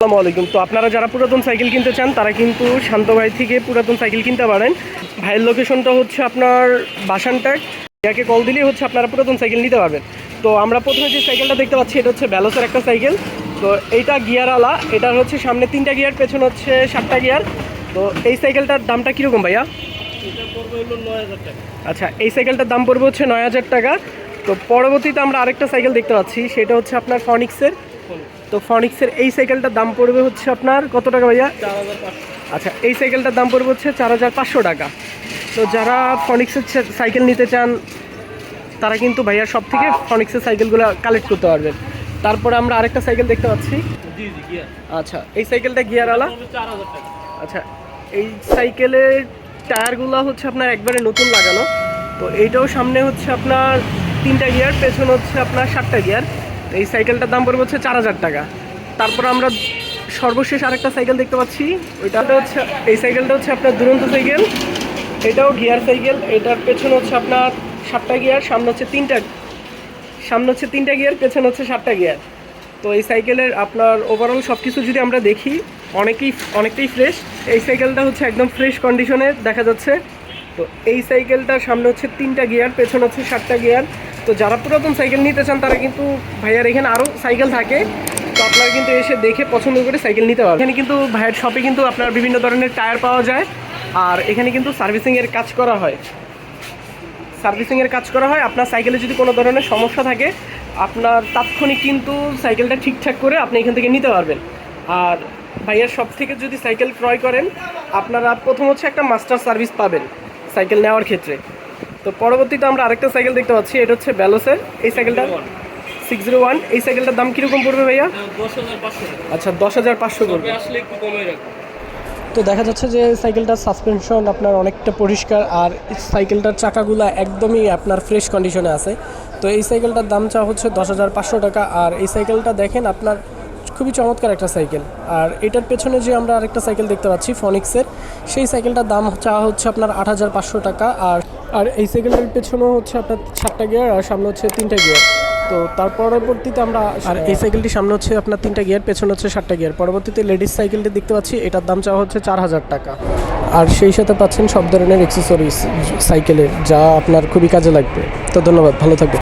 আসসালামু আলাইকুম। তো আপনারা যারা পুরাতন সাইকেল কিনতে চান তারা কিন্তু শান্ত ভাই থেকে পুরাতন সাইকেল কিনতে পারেন। ভাইয়ের লোকেশনটা হচ্ছে আপনার বাসানটাক। ইয়াকে কল দিলেই হচ্ছে আপনারা পুরাতন সাইকেল নিতে পারবেন। তো আমরা প্রথমে যে সাইকেলটা দেখতে পাচ্ছি এটা হচ্ছে ব্যালোসের একটা সাইকেল। তো এইটা গিয়ারওয়ালা, এটার হচ্ছে সামনে 3টা গিয়ার, পেছনে হচ্ছে 7টা গিয়ার। তো এই সাইকেলটার দামটা কীরকম ভাইয়া? এটা পড়বে হলো ৯,০০০ টাকা। আচ্ছা, এই সাইকেলটার দাম পড়বে হচ্ছে 9,০০০ টাকা। তো পরবর্তীতে আমরা আরেকটা সাইকেল দেখতে পাচ্ছি, সেটা হচ্ছে আপনার ফনিক্সের। তো ফনিক্সের এই সাইকেলটার দাম পড়বে হচ্ছে আপনার কত টাকা ভাইয়া? ৪,৫০০। আচ্ছা, এই সাইকেলটার দাম পড়বে হচ্ছে 4,৫০০ টাকা। তো যারা ফনিক্সের সাইকেল নিতে চান তারা কিন্তু ভাইয়ার সব থেকে ফনিক্সের সাইকেলগুলো কালেক্ট করতে পারবেন। তারপরে আমরা আরেকটা সাইকেল দেখতে পাচ্ছি। জি গিয়ার। আচ্ছা, এই সাইকেলটা গিয়ারওয়ালা। ৪,০০০ টাকা। আচ্ছা, এই সাইকেলের টায়ারগুলো হচ্ছে আপনার একবারে নতুন লাগানো। তো এইটাও সামনে হচ্ছে আপনার 3টা গিয়ার, পেছনে হচ্ছে আপনার 7টা গিয়ার। তো এই সাইকেলটার দাম পড়বে হচ্ছে 4,০০০ টাকা। তারপর আমরা সর্বশেষ আরেকটা সাইকেল দেখতে পাচ্ছি, ওইটা হচ্ছে এই সাইকেলটা হচ্ছে আপনার দুরন্ত সাইকেল। এটাও গিয়ার সাইকেল, এটার পেছনে হচ্ছে আপনার 7টা গিয়ার, সামনে হচ্ছে 3টা গিয়ার, পেছনে হচ্ছে 7টা গিয়ার। তো এই সাইকেলের আপনার ওভারঅল সব কিছু যদি আমরা দেখি অনেকটাই ফ্রেশ। এই সাইকেলটা হচ্ছে একদম ফ্রেশ কন্ডিশনে দেখা যাচ্ছে। তো এই সাইকেলটার সামনে হচ্ছে 3টা গিয়ার, পেছনে হচ্ছে 7টা গিয়ার। তো যারা পুরাতন সাইকেল নিতে চান তারা কিন্তু ভাইয়ার এখানে আরও সাইকেল থাকে। তো আপনারা কিন্তু এসে দেখে পছন্দ করে সাইকেল নিতে পারবেন। এখানে কিন্তু ভাইয়ের শপে কিন্তু আপনার বিভিন্ন ধরনের টায়ার পাওয়া যায়। আর এখানে কিন্তু সার্ভিসিংয়ের কাজ করা হয়। আপনার সাইকেলে যদি কোনো ধরনের সমস্যা থাকে আপনার তাৎক্ষণিক কিন্তু সাইকেলটা ঠিকঠাক করে আপনি এখান থেকে নিতে পারবেন। আর ভাইয়ের শপ থেকে যদি সাইকেল ক্রয় করেন আপনারা প্রথম হচ্ছে একটা মাস্টার সার্ভিস পাবেন সাইকেল নেওয়ার ক্ষেত্রে। তো পরবর্তীতে আমরা আরেকটা সাইকেল দেখতে পাচ্ছি, এটা হচ্ছে ব্যালোসের এই সাইকেলটা 601। এই সাইকেলটার দাম কীরকম পড়বে ভাইয়া? ১০,৫০০ টাকা। আচ্ছা, 10,৫০০ পড়বে। আসলে একটু কমে রাখবো। তো দেখা যাচ্ছে যে সাইকেলটার সাসপেনশন আপনার অনেকটা পরিষ্কার, আর সাইকেলটার চাকাগুলো একদমই আপনার ফ্রেশ কন্ডিশনে আছে। তো এই সাইকেলটার দাম চা হচ্ছে 10,৫০০ টাকা। আর এই সাইকেলটা দেখেন আপনার খুবই চমৎকার একটা সাইকেল। আর এটার পেছনে যে আমরা আরেকটা সাইকেল দেখতে পাচ্ছি ফনিক্সের, সেই সাইকেলটার দাম চা হচ্ছে আপনার 8,৫০০ টাকা। আর এই সাইকেলটার পেছনেও হচ্ছে আপনার 7টা গিয়ার আর সামনে হচ্ছে 3টা গিয়ার। তো তার পরবর্তীতে আমরা এই সাইকেলটি সামনে হচ্ছে আপনার 3টা গিয়ার, পেছনে হচ্ছে 7টা গিয়ার। পরবর্তীতে লেডিস সাইকেলটি দেখতে পাচ্ছি, এটার দাম চাওয়া হচ্ছে 4,০০০ টাকা। আর সেই সাথে পাচ্ছেন সব ধরনের অ্যাক্সেসরিজ সাইকেলের, যা আপনার খুবই কাজে লাগবে। তো ধন্যবাদ, ভালো থাকবেন।